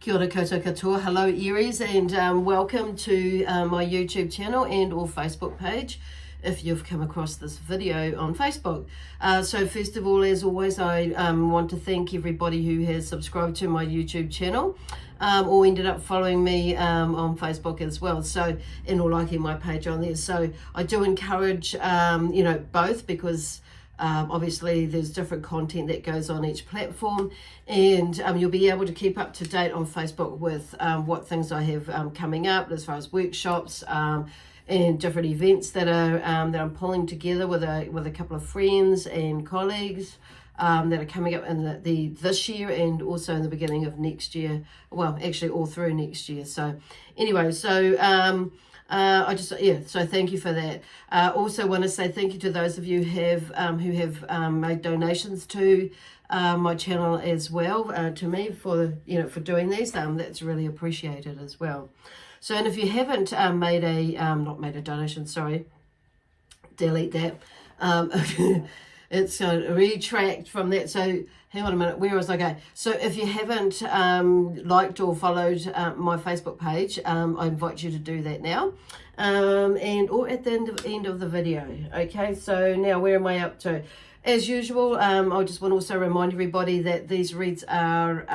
Kia ora koutou katoa. Hello Aries, and welcome to my YouTube channel and or Facebook page if you've come across this video on Facebook. So first of all, as always, I want to thank everybody who has subscribed to my YouTube channel or ended up following me on Facebook as well, so, and or liking my page on there. So I do encourage both, because obviously there's different content that goes on each platform, and you'll be able to keep up to date on Facebook with what things I have coming up as far as workshops and different events that are that I'm pulling together with a couple of friends and colleagues that are coming up in this year and also in the beginning of next year. Well, actually all through next year. So anyway, so so thank you for that. Also want to say thank you to those of you who have made donations to my channel as well, to me, for doing these. That's really appreciated as well. So, and if you haven't made a not made a donation, sorry, delete that. It's retract from that. So hang on a minute, where was I going? So if you haven't liked or followed my Facebook page, I invite you to do that now, or at the end of the video. Okay, so now where am I up to? As usual, I just want to also remind everybody that these reads are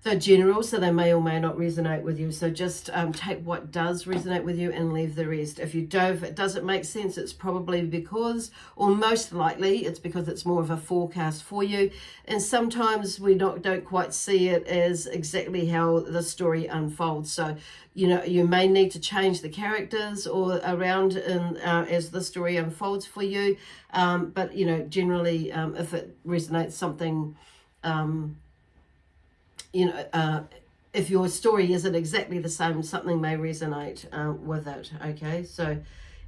they're general, so they may or may not resonate with you. So just take what does resonate with you and leave the rest. If you don't, if it doesn't make sense, it's probably because, or most likely, it's because it's more of a forecast for you. And sometimes we don't quite see it as exactly how the story unfolds. So, you may need to change the characters or around as the story unfolds for you. But, generally, if it resonates something, if your story isn't exactly the same, something may resonate with it. Okay, so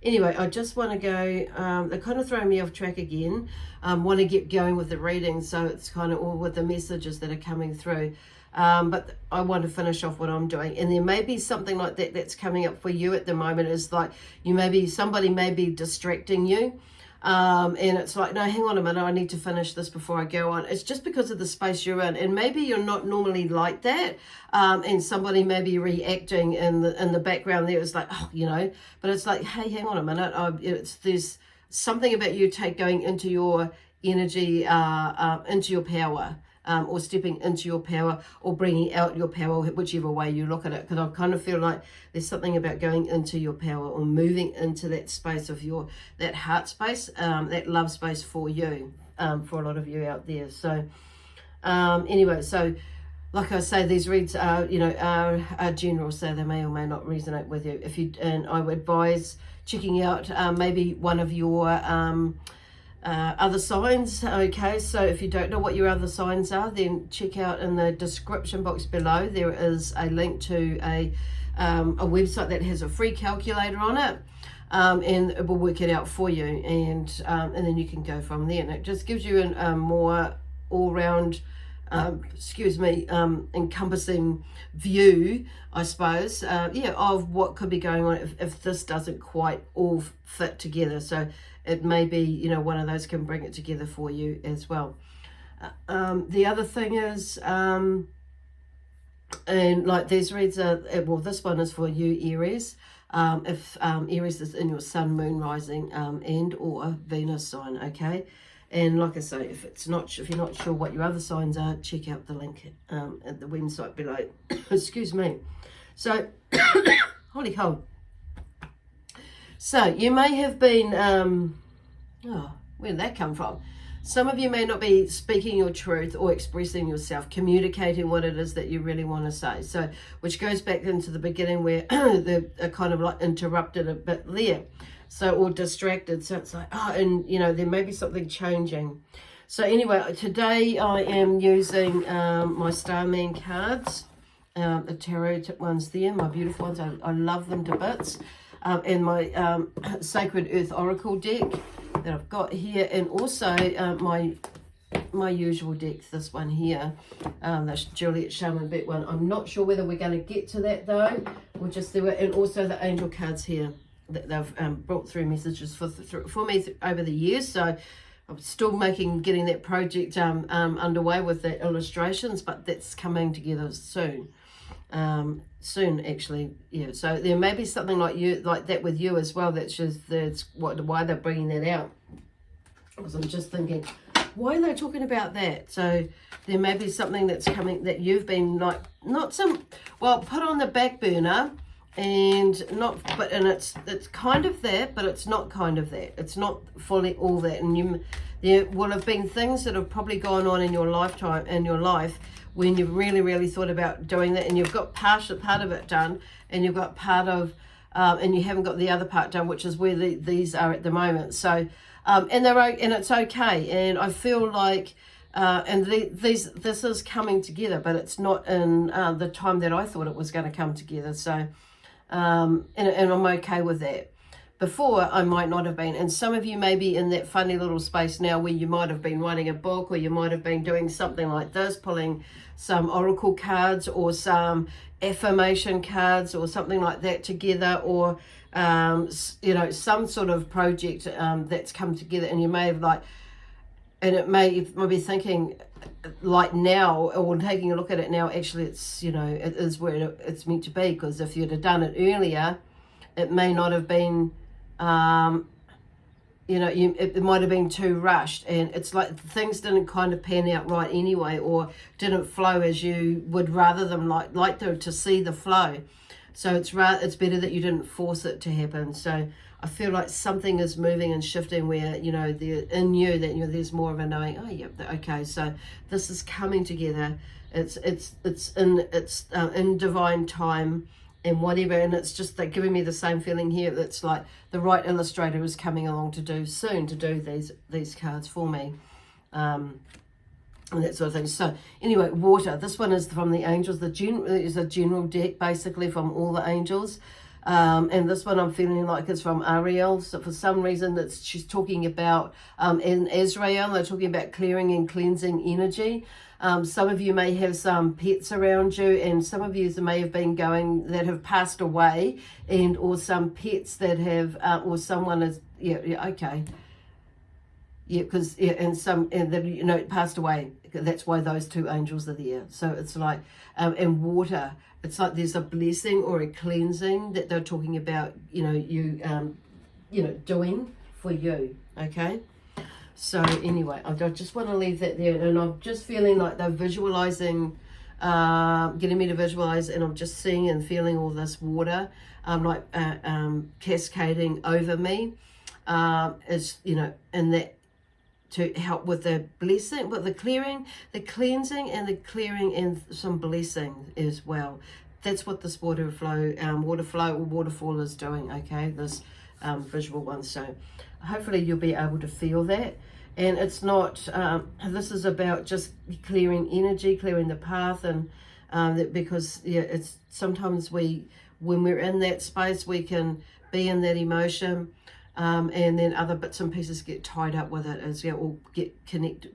anyway, I just want to go, they're kind of throwing me off track again. Want to get going with the reading, so it's kind of all with the messages that are coming through. But I want to finish off what I'm doing, and there may be something like that that's coming up for you at the moment. Is like somebody may be distracting you. And it's like, no, hang on a minute, I need to finish this before I go on. It's just because of the space you're in, and maybe you're not normally like that, and somebody may be reacting in the background there. It's like, but it's like, hey, hang on a minute, there's something about you going into your energy, into your power. Or stepping into your power, or bringing out your power, whichever way you look at it. Because I kind of feel like there's something about going into your power or moving into that space of that heart space, that love space for you, for a lot of you out there. So anyway, so like I say, these reads are general, so they may or may not resonate with you. And I would advise checking out maybe one of your other signs. Okay, so if you don't know what your other signs are, then check out in the description box below. There is a link to a website that has a free calculator on it, and it will work it out for you, and then you can go from there, and it just gives you a more all-round encompassing view, I suppose, of what could be going on if this doesn't quite all fit together. So it may be, one of those can bring it together for you as well. The other thing is, and like these reads are, well, this one is for you, Aries. If Aries is in your sun, moon, rising, and or Venus sign, okay? And like I say, if you're not sure what your other signs are, check out the link at the website below. Excuse me. So, holy cow. So you may have been, where did that come from? Some of you may not be speaking your truth or expressing yourself, communicating what it is that you really want to say. So, which goes back into the beginning where they're kind of like interrupted a bit there. So, or distracted. So it's like, and there may be something changing. So anyway, today I am using my Starman cards, the tarot ones there, my beautiful ones. I love them to bits. And my Sacred Earth Oracle deck that I've got here, and also my usual deck, this one here, the Juliet Shaman Bet one. I'm not sure whether we're going to get to that though. We'll just do it. And also the angel cards here that they've brought through messages for me over the years. So I'm still getting that project underway with the illustrations, but that's coming together soon. Soon actually, yeah. So there may be something like that with you as well. That's why they're bringing that out. Because I'm just thinking, why are they talking about that? So there may be something that's coming that you've been like put on the back burner, and it's kind of that, but it's not kind of that. It's not fully all that. And there will have been things that have probably gone on in your life when you've really, really thought about doing that, and you've got part of it done, and you've got part of, and you haven't got the other part done, which is where these are at the moment. So, and it's okay. And I feel like, this is coming together, but it's not in the time that I thought it was going to come together. So, and I'm okay with that. Before, I might not have been. And some of you may be in that funny little space now where you might have been writing a book, or you might have been doing something like this, pulling some oracle cards or some affirmation cards or something like that together, or, some sort of project that's come together. And you may have you might be thinking like now, or taking a look at it now, actually it's, it is where it's meant to be. Because if you'd have done it earlier, it may not have been, it might have been too rushed, and it's like things didn't kind of pan out right anyway, or didn't flow as you would rather them like to see the flow. So it's better that you didn't force it to happen. So I feel like something is moving and shifting where, there's more of a knowing, oh yeah, okay, so this is coming together. It's in divine time and whatever, and it's just like giving me the same feeling here. It's like the right illustrator is coming along to do these cards for me, and that sort of thing. So anyway, water. This one is from the angels. Is a general deck basically from all the angels, and this one I'm feeling like it's from Ariel. So for some reason she's talking about in Israel. They're talking about clearing and cleansing energy. Some of you may have some pets around you, and some of you may have been that have passed away, or some pets that have, or someone is, okay. Yeah, because, that, passed away. That's why those two angels are there. So it's like, and water, it's like there's a blessing or a cleansing that they're talking about, you doing for you, okay? So anyway, I just want to leave that there, and I'm just feeling like they're visualizing, getting me to visualize, and I'm just seeing and feeling all this water, cascading over me, and that to help with the blessing, with the clearing, the cleansing, and the clearing, and some blessing as well. That's what this waterfall or waterfall is doing. Okay, this visual one. So hopefully you'll be able to feel that. And it's not, this is about just clearing energy, clearing the path, and because it's sometimes when we're in that space, we can be in that emotion, and then other bits and pieces get tied up with it or get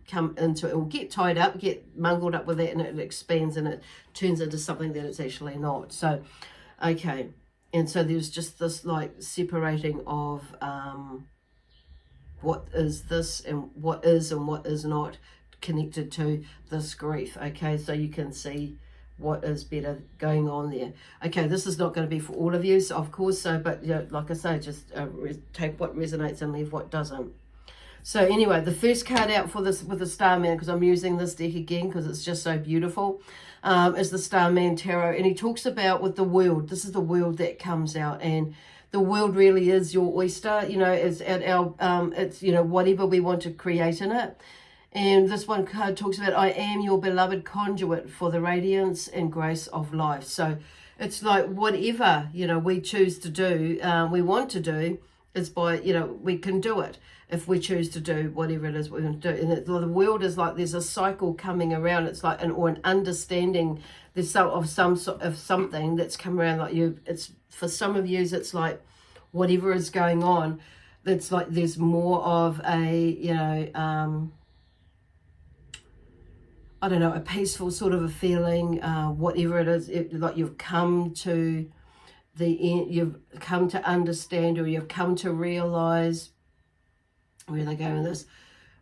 come into it, or get tied up, get mungled up with it, and it expands and it turns into something that it's actually not. So, okay. And so there's just this like separating of what is this and what is not connected to this grief. Okay, so you can see what is better going on there. Okay, this is not going to be for all of you, so of course, but like I say, just take what resonates and leave what doesn't. So anyway, the first card out for this with the Starman, because I'm using this deck again because it's just so beautiful, is the Starman Tarot, and he talks about with the world. This is the world that comes out, and the world really is your oyster. It's at our it's whatever we want to create in it. And this one card talks about, I am your beloved conduit for the radiance and grace of life. So it's like whatever, we choose to do, we want to do, is by, we can do it if we choose to do whatever it is we want to do. And the world is like there's a cycle coming around. It's like an understanding there's something that's come around. Like it's for some of you, it's like whatever is going on. It's like there's more of a I don't know, a peaceful sort of a feeling, whatever it is, like you've come to you've come to understand, or you've come to realize, where are they going with this?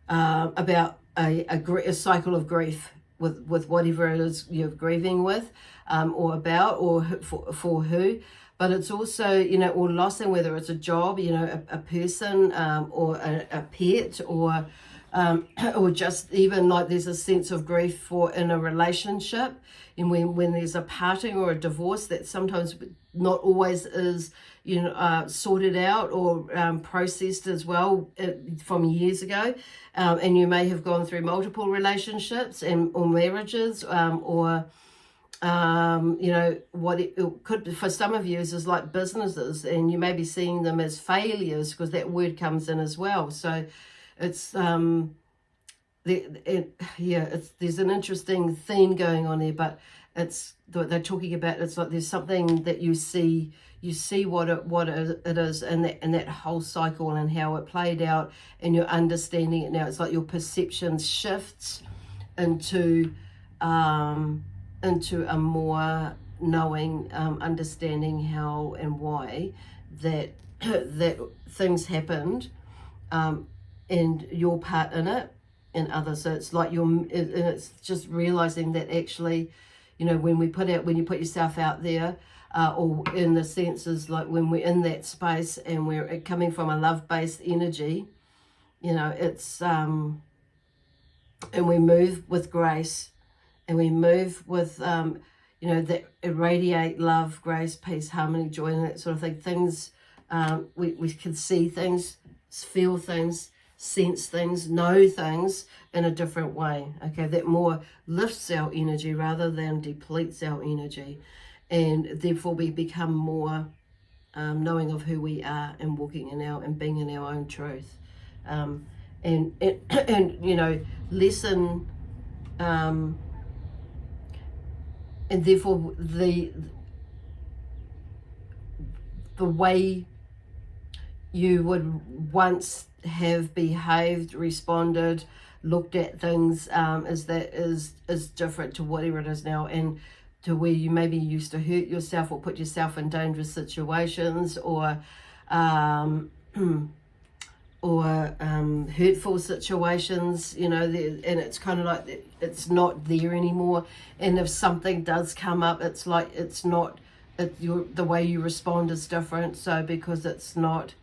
about a cycle of grief with whatever it is you're grieving with, or about, or for who. But it's also, you know, or losing, whether it's a job, you know, a person, or a pet, or just even like there's a sense of grief for in a relationship. And when there's a parting or a divorce that sometimes not always is, you know, sorted out or processed as well from years ago. And you may have gone through multiple relationships or marriages, or you know, what it could for some of you is like businesses, and you may be seeing them as failures because that word comes in as well. So it's there's an interesting theme going on there, but it's they're talking about, it's like there's something that you see what it is, and that whole cycle and how it played out, and you're understanding it now. It's like your perception shifts into a more knowing, understanding how and why that things happened, and your part in it and others. So it's like it's just realizing that actually, you know, when you put yourself out there, or in the senses like when we're in that space and we're coming from a love-based energy, you know, it's and we move with grace, and we move with you know, that irradiate love, grace, peace, harmony, joy, and that sort of thing. Things we can see things, feel things, sense things, know things in a different way. Okay, that more lifts our energy rather than depletes our energy, and therefore we become more knowing of who we are and walking in and being in our own truth, and you know, lessen, and therefore the way you would once have behaved, responded, looked at things, is different to whatever it is now, and to where you maybe used to hurt yourself or put yourself in dangerous situations, or hurtful situations, you know, and it's kind of like it's not there anymore. And if something does come up, it's like it's not, the way you respond is different. So because it's not,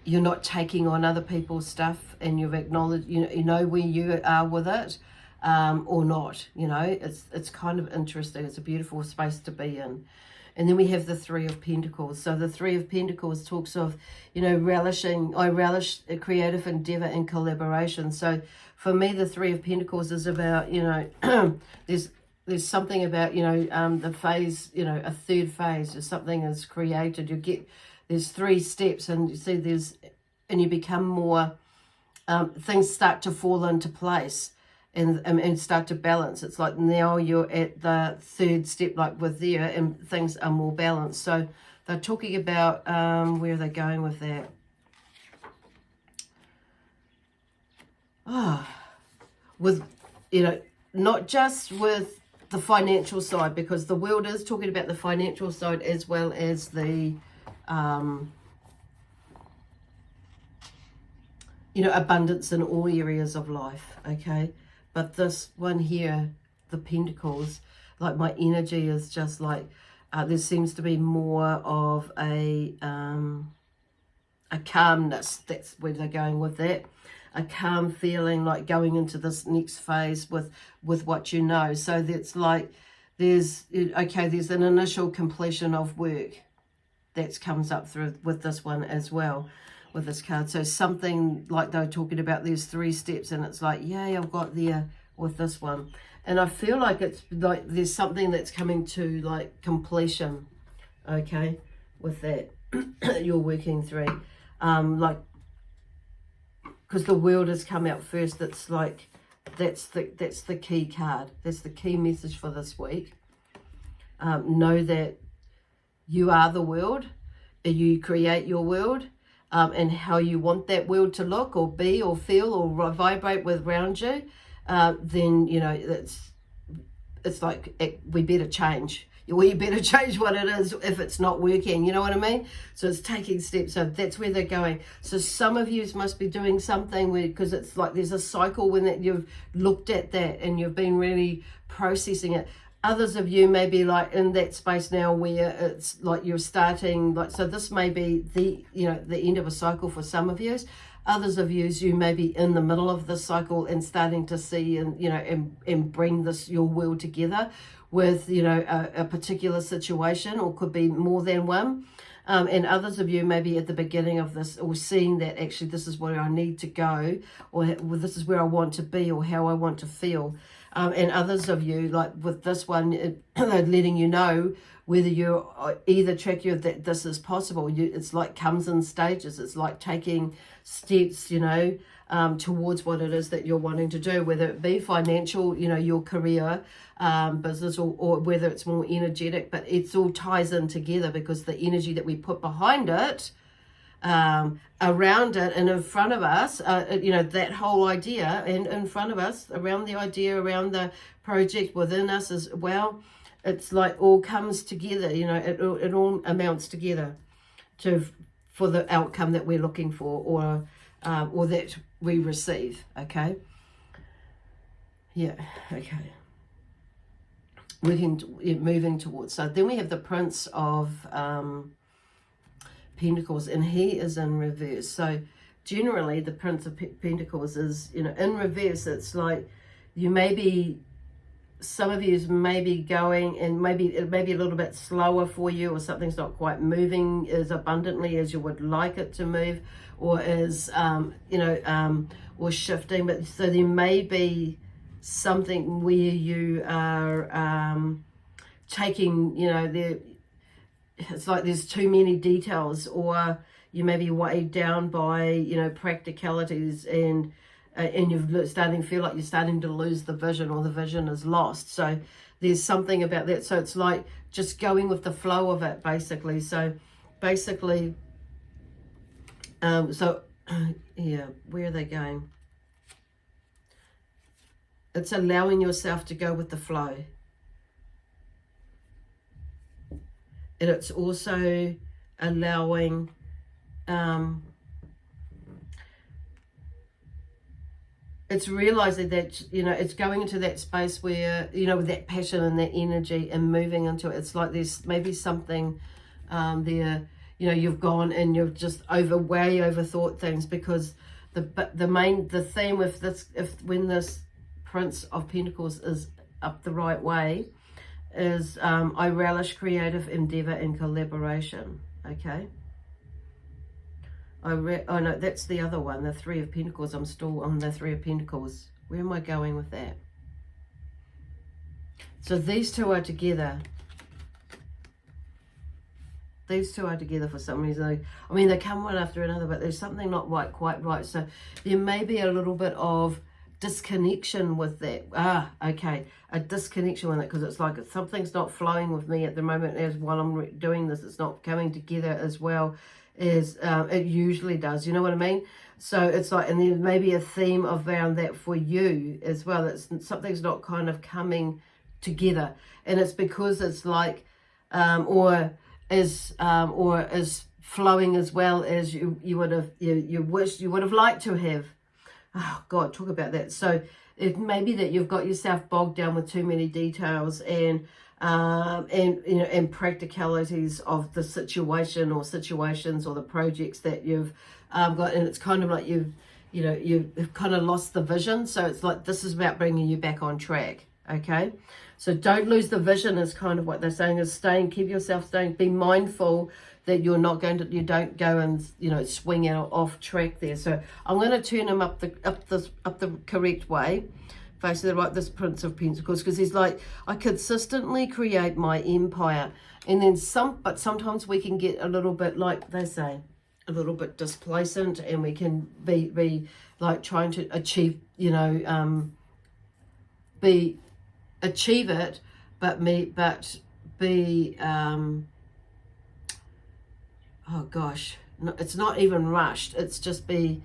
you're not taking on other people's stuff, and you've acknowledged, you know where you are with it, or not, you know, it's kind of interesting. It's a beautiful space to be in. And then we have the Three of Pentacles. So the Three of Pentacles talks of, you know, I relish a creative endeavor and collaboration. So for me, the Three of Pentacles is about, you know, there's something about, you know, the phase, you know, a third phase, or something is created. There's 3 steps, and you see and you become more, things start to fall into place. And start to balance. It's like now you're at the 3rd step, like with there, and things are more balanced. So they're talking about, where are they going with that? With, you know, not just with the financial side, because the world is talking about the financial side as well as the, you know, abundance in all areas of life, okay? But this one here, the Pentacles, like my energy is just like, there seems to be more of a calmness. That's where they're going with that. A calm feeling, like going into this next phase with what you know. So that's like, there's an initial completion of work that comes up through with this one as well, with this card. So something like they're talking about, there's 3 steps, and it's like, yay, I've got there with this one. And I feel like it's like there's something that's coming to like completion, okay, with that you're working through, like, because the world has come out first. It's like that's the key card. That's the key message for this week. Know that you are the world, and you create your world, and how you want that world to look or be or feel or vibrate with around you. Then, you know, it's like we better change. well, you better change what it is if it's not working, you know what I mean? So it's taking steps. So that's where they're going. So some of you must be doing something because it's like there's a cycle when that you've looked at that and you've been really processing it. Others of you may be like in that space now where it's like you're starting, like, so this may be the, you know, the end of a cycle for some of you. Others of you may be in the middle of this cycle and starting to see and, you know, and bring this, your will together with, you know, a particular situation, or could be more than one. And others of you may be at the beginning of this, or seeing that actually this is where I need to go, or this is where I want to be, or how I want to feel. And others of you, like with this one, they're letting you know whether you're either track you that this is possible. It's like comes in stages. It's like taking steps, you know, towards what it is that you're wanting to do, whether it be financial, you know, your career, business, or whether it's more energetic, but it's all ties in together because the energy that we put behind it, around it and in front of us, you know, that whole idea, and in front of us, around the idea, around the project within us as well, it's like all comes together, you know, it all amounts together for the outcome that we're looking for, or that we receive. Okay. Yeah. Okay. Moving towards. So then we have the Prince of Pentacles, and he is in reverse. So generally the Prince of Pentacles is, you know, in reverse. It's like you may be, some of you may be going, and maybe it may be a little bit slower for you, or something's not quite moving as abundantly as you would like it to move, or is you know, or shifting. But so there may be something where you are taking, you know, it's like there's too many details, or you may be weighed down by, you know, practicalities, and you're starting to feel like you're starting to lose the vision, or the vision is lost. So there's something about that. So it's like just going with the flow of it, basically. So basically, so yeah, where are they going? It's allowing yourself to go with the flow. And it's also allowing it's realizing that, you know, it's going into that space where, you know, with that passion and that energy and moving into it. It's like there's maybe something there, you know, you've gone and you've just way overthought things, because the theme with this, when this Prince of Pentacles is up the right way, is I relish creative endeavor and collaboration. Okay. Oh no, that's the other one, the Three of Pentacles. I'm still on the Three of Pentacles. Where am I going with that? So these two are together. These two are together for some reason. I mean, they come one after another, but there's something not quite right. So there may be a little bit of disconnection with that. Okay, a disconnection with it, because it's like something's not flowing with me at the moment. As while I'm doing this, it's not coming together as well as it usually does. You know what I mean? So it's like, and there may be a theme around that for you as well. It's something's not kind of coming together, and it's because it's like or is flowing as well as you would have you wish you would have liked to have. Oh God, talk about that. So it may be that you've got yourself bogged down with too many details and you know, and practicalities of the situation or situations or the projects that you've got, and it's kind of like you've kind of lost the vision. So it's like this is about bringing you back on track. Okay, so don't lose the vision is kind of what they're saying, is keep yourself staying, be mindful that you don't go and, you know, swing out off track there. So I'm going to turn him up the correct way, facing the right, this Prince of Pentacles, because he's like, I consistently create my empire, and then but sometimes we can get a little bit, like they say, a little bit displacent, and we can be like trying to achieve, you know, achieve it, but be oh gosh, no, it's not even rushed. It's just be,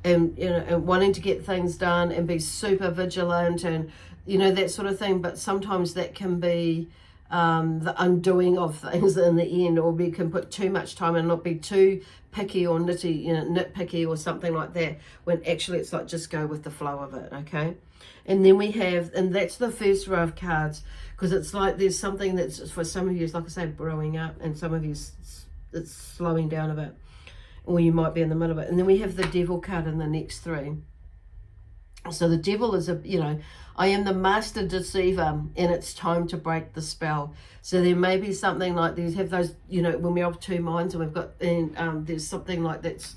and you know, and wanting to get things done and be super vigilant and, you know, that sort of thing. But sometimes that can be the undoing of things in the end, or we can put too much time and not be too picky or nitpicky or something like that, when actually it's like just go with the flow of it, okay? And then we have, and that's the first row of cards, because it's like there's something that's, for some of you, it's like I say, brewing up, and some of you it's slowing down a bit, or you might be in the middle of it. And then we have the Devil card in the next three. So the Devil is I am the master deceiver, and it's time to break the spell. So there may be something like these, have those, when we're of two minds, and we've got, and there's something like that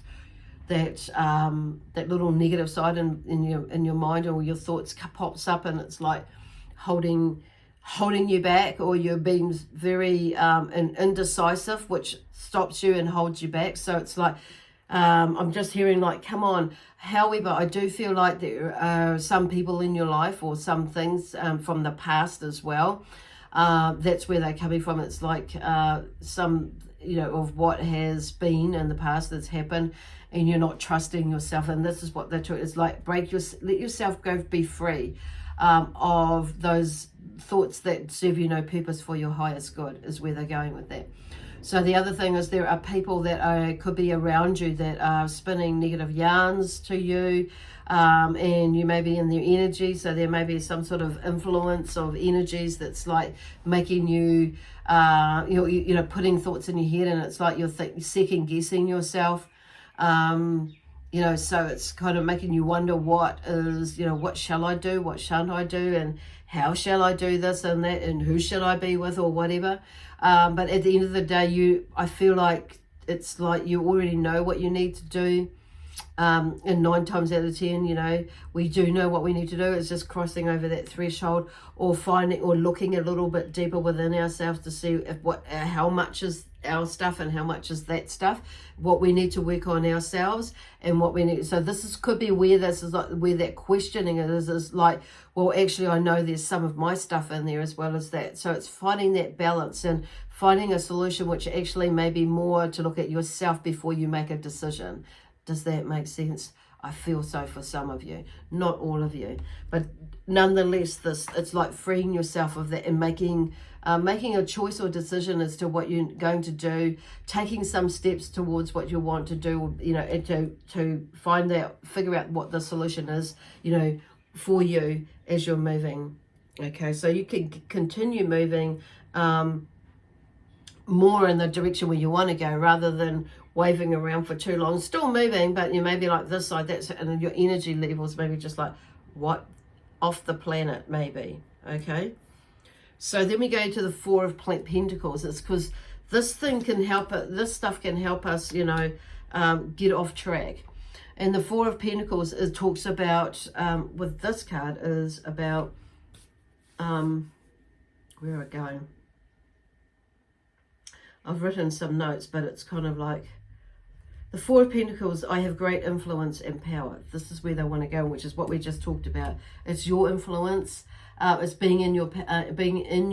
little negative side in your mind, or your thoughts pops up, and it's like holding you back, or you're being very indecisive, which stops you and holds you back. So it's like, I'm just hearing like, come on. However, I do feel like there are some people in your life, or some things from the past as well. That's where they're coming from. It's like some, of what has been in the past that's happened, and you're not trusting yourself. And this is what they're doing. It's like let yourself go, be free of those thoughts that serve you no purpose for your highest good, is where they're going with that. So the other thing is, there are people that could be around you that are spinning negative yarns to you, and you may be in their energy. So there may be some sort of influence of energies that's like making you, putting thoughts in your head, and it's like you're second guessing yourself. So it's kind of making you wonder what shall I do, what shan't I do, and how shall I do this and that, and who shall I be with, or whatever. But at the end of the day, I feel like it's like you already know what you need to do. And 9 times out of 10, we do know what we need to do. It's just crossing over that threshold, or finding, or looking a little bit deeper within ourselves to see how much is our stuff and how much is that stuff, what we need to work on ourselves, and what we need. So could be where this is, like where that questioning is like, well, actually I know there's some of my stuff in there as well as that. So it's finding that balance and finding a solution which actually may be more to look at yourself before you make a decision. Does that make sense? I feel so for some of you, not all of you, but nonetheless, it's like freeing yourself of that and making a choice or decision as to what you're going to do, taking some steps towards what you want to do, and to figure out what the solution is, for you as you're moving. Okay, so you can continue moving more in the direction where you want to go, rather than waving around for too long. Still moving, but you may be like this side, that side, and then your energy levels maybe just like, what, off the planet maybe. Okay, so then we go to the 4 of Pentacles. It's because this stuff can help us, get off track. And the 4 of Pentacles, it talks about, with this card, is about, where are we going? I've written some notes, but it's kind of like, the 4 of Pentacles, I have great influence and power. This is where they want to go, which is what we just talked about. It's your influence. It's being in your power, being in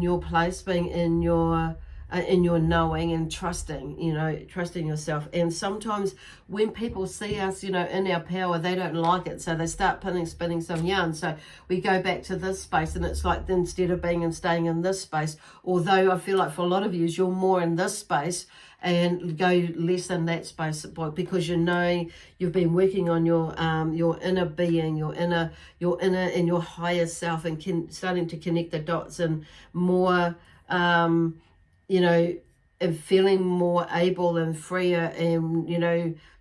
your place, being in your knowing, and trusting, trusting yourself. And sometimes when people see us, in our power, they don't like it. So they start spinning some yarn. So we go back to this space, and it's like, instead of being and staying in this space, although I feel like for a lot of you, you're more in this space and go less in that space, because you've been working on your inner being, your inner and your higher self, and starting to connect the dots, and more and feeling more able and freer, and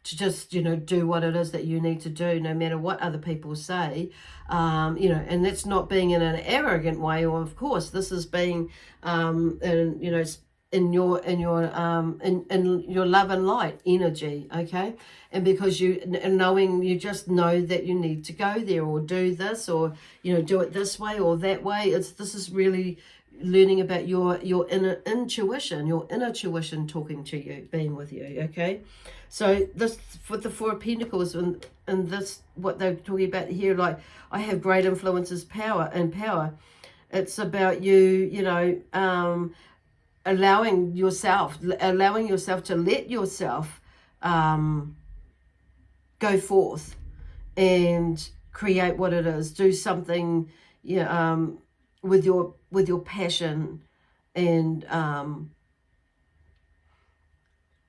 to just do what it is that you need to do, no matter what other people say. And that's not being in an arrogant way, or of course this is being in your love and light energy, okay? And because you just know that you need to go there, or do this, or do it this way or that way. This is really learning about your inner intuition, talking to you, being with you, okay? So this, for the 4 of Pentacles, and this, what they're talking about here, like, I have great influences, power. It's about you, allowing yourself to let yourself go forth and create what it is, do something, with your passion and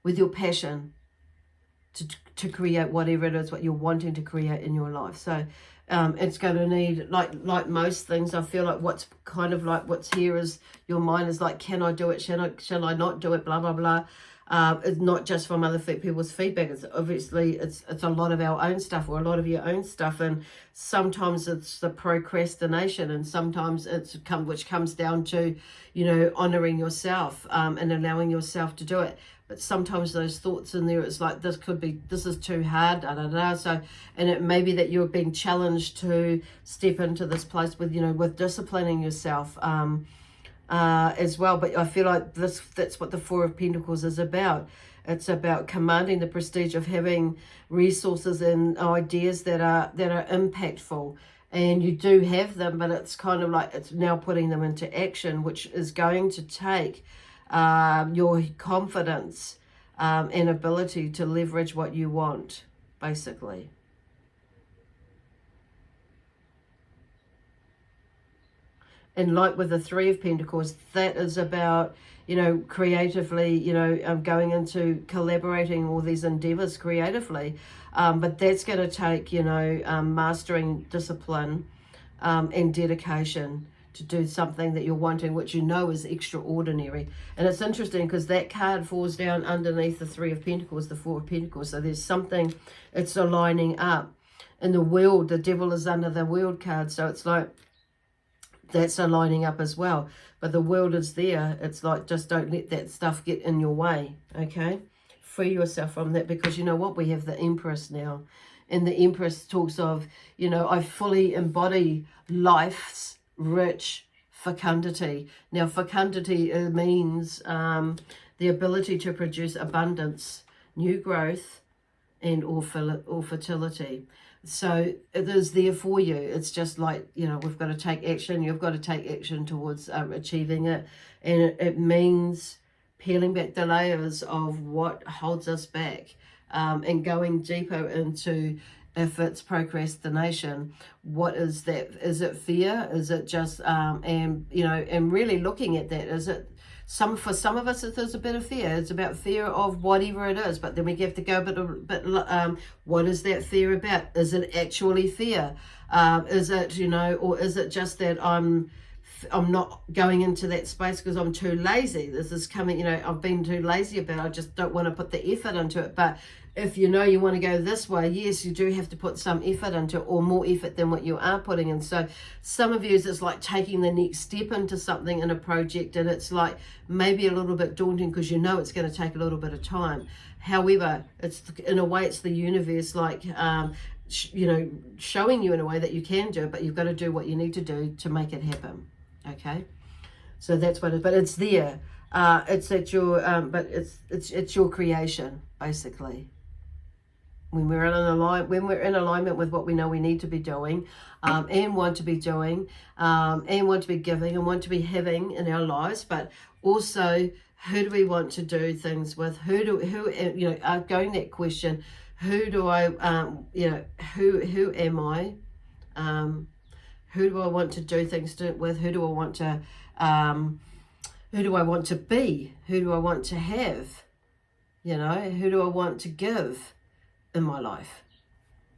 with your passion to create whatever it is what you're wanting to create in your life. So it's going to need, like most things, I feel like what's here is your mind is like, can I do it? Shall I not do it? Blah, blah, blah. It's not just from other people's feedback. It's obviously, it's a lot of our own stuff, or a lot of your own stuff. And sometimes it's the procrastination, and sometimes which comes down to, honoring yourself and allowing yourself to do it. But sometimes those thoughts in there, it's like, this is too hard, da, da, da. So, and it may be that you're being challenged to step into this place with, with disciplining yourself as well. But I feel like that's what the Four of Pentacles is about. It's about commanding the prestige of having resources and ideas that are impactful. And you do have them, but it's kind of like, it's now putting them into action, which is going to take your confidence and ability to leverage what you want, basically. And like with the Three of Pentacles, that is about, creatively, going into collaborating all these endeavors creatively. But that's going to take, mastering discipline and dedication to do something that you're wanting, which is extraordinary. And it's interesting because that card falls down underneath the Three of Pentacles, the Four of Pentacles. So there's something, it's aligning up. In the World, the Devil is under the World card. So it's like, that's aligning up as well. But the World is there. It's like, just don't let that stuff get in your way, okay? Free yourself from that, because you know what? We have the Empress now. And the Empress talks of, I fully embody life's rich fecundity. Now, fecundity means the ability to produce abundance, new growth, and or fertility. So it is there for you. It's just like, we've got to take action. You've got to take action towards achieving it. And it means peeling back the layers of what holds us back and going deeper into, if it's procrastination, what is that? Is it fear? Is it just, and really looking at that, is it, for some of us, there's a bit of fear. It's about fear of whatever it is, but then we have to go a bit, what is that fear about? Is it actually fear? Is it, or is it just that I'm not going into that space because I'm too lazy? This is coming, I've been too lazy about it. I just don't want to put the effort into it. But if you want to go this way, yes, you do have to put some effort into it, or more effort than what you are putting in. So some of you, it's like taking the next step into something in a project, and it's like maybe a little bit daunting because it's going to take a little bit of time. However, it's, in a way, it's the universe like, showing you in a way that you can do it, but you've got to do what you need to do to make it happen. Okay, so that's what it is. But it's there. It's at your, but it's your creation, basically. When we're in alignment with what we know we need to be doing, and want to be doing, and want to be giving, and want to be having in our lives, but also who do we want to do things with? Going that question, who do I, who am I? Who do I want to do things with? Who do I want to, who do I want to be? Who do I want to have? Who do I want to give in my life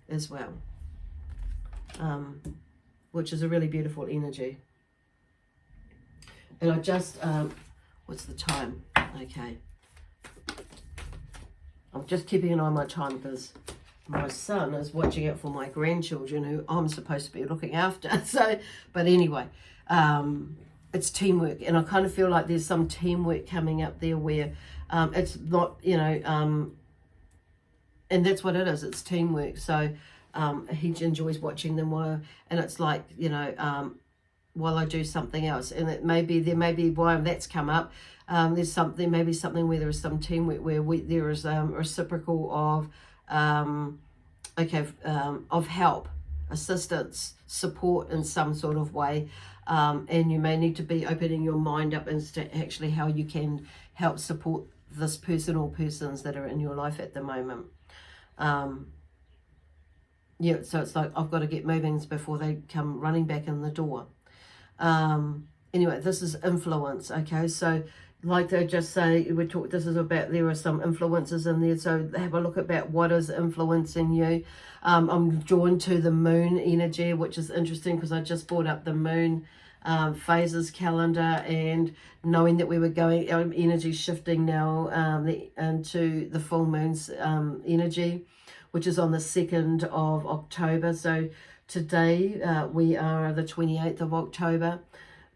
as well? Which is a really beautiful energy. And I just, what's the time? Okay. I'm just keeping an eye on my time because my son is watching out for my grandchildren who I'm supposed to be looking after. So, but anyway, it's teamwork. And I kind of feel like there's some teamwork coming up there where it's not, and that's what it is. It's teamwork. So he enjoys watching them and it's like, while I do something else. And there may be why that's come up. There's something where there is some teamwork where there is a reciprocal of of help, assistance, support in some sort of way. And you may need to be opening your mind up as to actually how you can help support this person or persons that are in your life at the moment. So it's like, I've got to get moving before they come running back in the door. Anyway, this is influence, okay? So like they just say, this is about, there are some influences in there, so have a look about what is influencing you. I'm drawn to the moon energy, which is interesting because I just brought up the moon phases calendar, and knowing that we were going, our energy shifting now into the full moon's energy, which is on the 2nd of October. So today we are the 28th of October,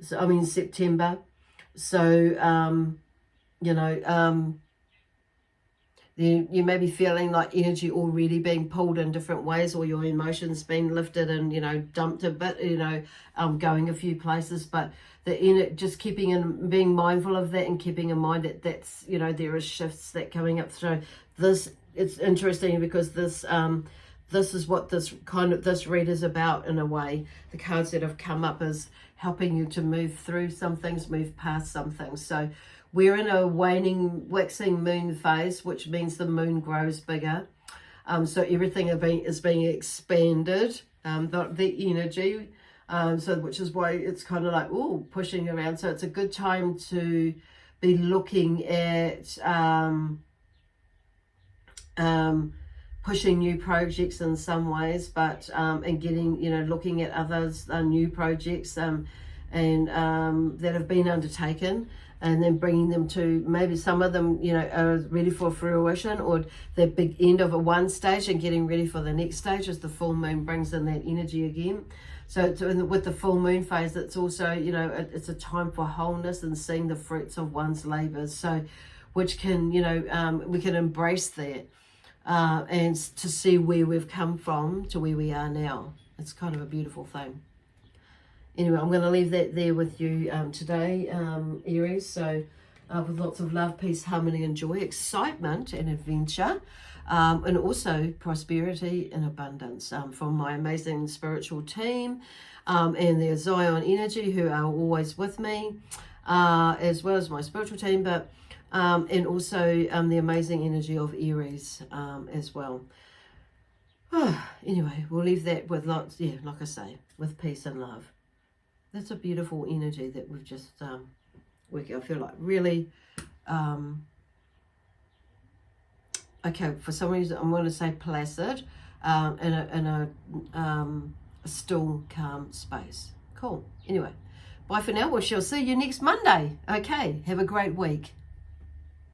so I mean September. So you know, you may be feeling like energy already being pulled in different ways, or your emotions being lifted and, you know, dumped a bit, you know, going a few places. But just keeping and being mindful of that, and keeping in mind that that's, you know, there is shifts that coming up. So this, it's interesting because this is what this read is about in a way. The cards that have come up is helping you to move through some things, move past some things. So we're in a waxing moon phase, which means the moon grows bigger. So everything is being expanded, the energy. So which is why it's kind of like, ooh, pushing around. So it's a good time to be looking at pushing new projects in some ways, but and getting, you know, looking at others, new projects that have been undertaken, and then bringing them to, maybe some of them, you know, are ready for fruition, or the big end of one stage and getting ready for the next stage as the full moon brings in that energy again. So with the full moon phase, it's also, you know, it's a time for wholeness and seeing the fruits of one's labors. So which can, you know, we can embrace that. And to see where we've come from to where we are now. It's kind of a beautiful thing. Anyway, I'm going to leave that there with you today, Aries. So with lots of love, peace, harmony, and joy, excitement and adventure, and also prosperity and abundance from my amazing spiritual team, and their Zion Energy, who are always with me, as well as my spiritual team, but and also the amazing energy of Aries as well. Anyway, we'll leave that with lots, yeah, like I say, with peace and love. That's a beautiful energy that we've just worked. I feel like really, okay, for some reason I'm going to say placid, in a still, calm space. Cool. Anyway, bye for now. We shall see you next Monday. Okay, have a great week.